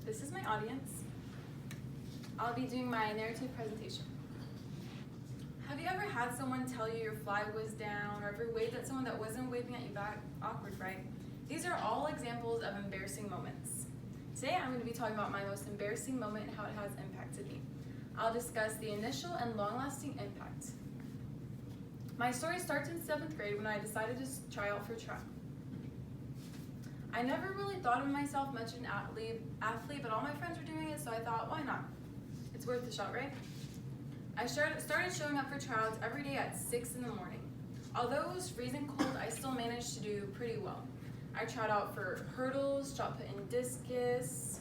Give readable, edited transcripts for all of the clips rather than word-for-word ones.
This is my audience. I'll be doing my narrative presentation. Have you ever had someone tell you your flag was down, or ever waved at someone that wasn't waving at you back? Awkward, right? These are all examples of embarrassing moments. Today I'm going to be talking about my most embarrassing moment and how it has impacted me. I'll discuss the initial and long-lasting impact. My story starts in 7th grade when I decided to try out for track. I never really thought of myself much an athlete, but all my friends were doing it, so I thought, why not? It's worth a shot, right? I started showing up for tryouts every day at 6 in the morning. Although it was freezing cold, I still managed to do pretty well. I tried out for hurdles, shot put and discus,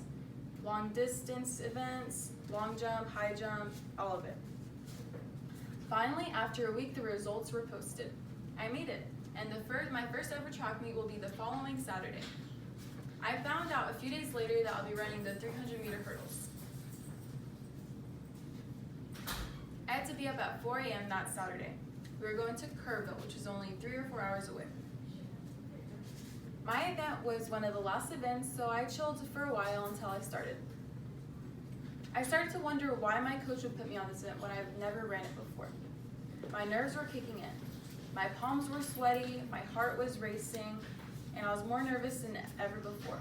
long distance events, long jump, high jump, all of it. Finally, after a week, the results were posted. I made it, and my first ever track meet will be the following Saturday. I found out a few days later that I'll be running the 300-meter hurdles. I had to be up at 4 a.m. that Saturday. We were going to Kerrville, which is only 3 or 4 hours away. My event was one of the last events, so I chilled for a while until I started. I started to wonder why my coach would put me on this event when I've never ran it before. My nerves were kicking in. My palms were sweaty, my heart was racing, and I was more nervous than ever before.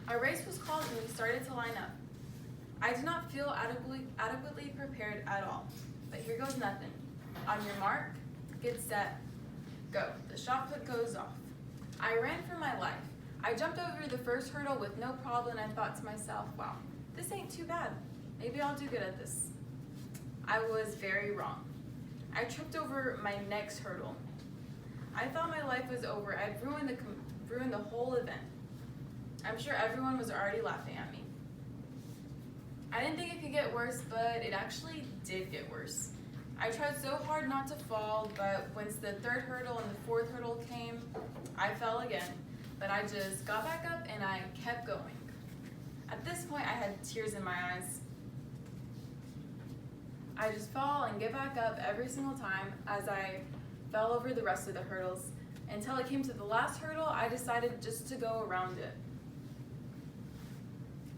Our race was called and we started to line up. I did not feel adequately prepared at all, but here goes nothing. On your mark, get set, go. The shot put goes off. I ran for my life. I jumped over the first hurdle with no problem and I thought to myself, wow, this ain't too bad. Maybe I'll do good at this. I was very wrong. I tripped over my next hurdle. I thought my life was over. I'd ruined the whole event. I'm sure everyone was already laughing at me. I didn't think it could get worse, but it actually did get worse. I tried so hard not to fall, but once the 3rd hurdle and the 4th hurdle came, I fell again. But I just got back up and I kept going. At this point, I had tears in my eyes. I just fall and get back up every single time as I fell over the rest of the hurdles. Until it came to the last hurdle, I decided just to go around it.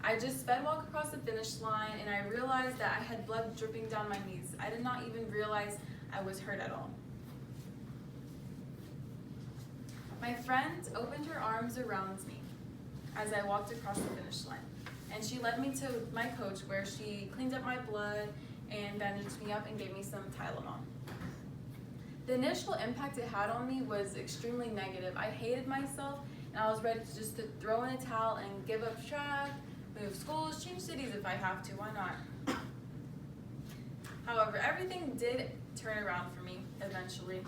I just sped walk across the finish line and I realized that I had blood dripping down my knees. I did not even realize I was hurt at all. My friend opened her arms around me as I walked across the finish line. And she led me to my coach where she cleaned up my blood and bandaged me up and gave me some Tylenol. The initial impact it had on me was extremely negative. I hated myself and I was ready to throw in a towel and give up track, move schools, change cities if I have to, why not? However, everything did turn around for me eventually.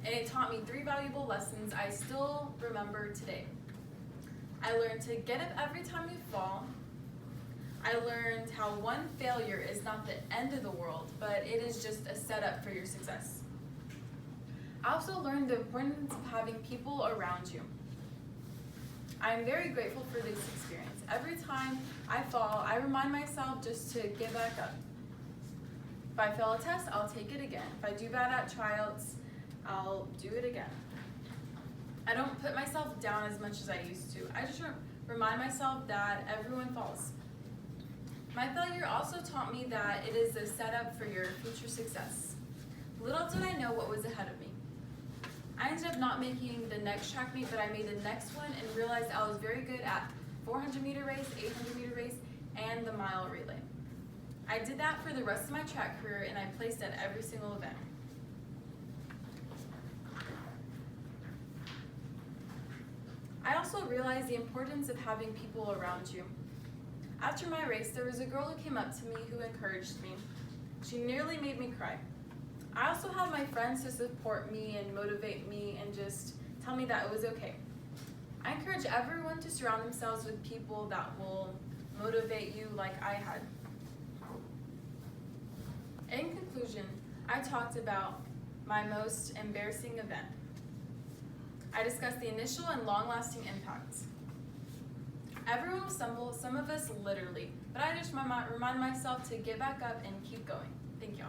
And it taught me 3 valuable lessons I still remember today. I learned to get up every time you fall. I learned how one failure is not the end of the world, but it is just a setup for your success. I also learned the importance of having people around you. I am very grateful for this experience. Every time I fall, I remind myself just to get back up. If I fail a test, I'll take it again. If I do bad at tryouts, I'll do it again. I don't put myself down as much as I used to. I just remind myself that everyone falls. My failure also taught me that it is a setup for your future success. Little did I know what was ahead of me. I ended up not making the next track meet, but I made the next one and realized I was very good at 400-meter race, 800-meter race, and the mile relay. I did that for the rest of my track career and I placed at every single event. I also realized the importance of having people around you. After my race, there was a girl who came up to me who encouraged me. She nearly made me cry. I also had my friends to support me and motivate me and just tell me that it was okay. I encourage everyone to surround themselves with people that will motivate you like I had. In conclusion, I talked about my most embarrassing event. I discussed the initial and long-lasting impacts. Everyone will stumble, some of us literally, but I just remind myself to get back up and keep going. Thank y'all.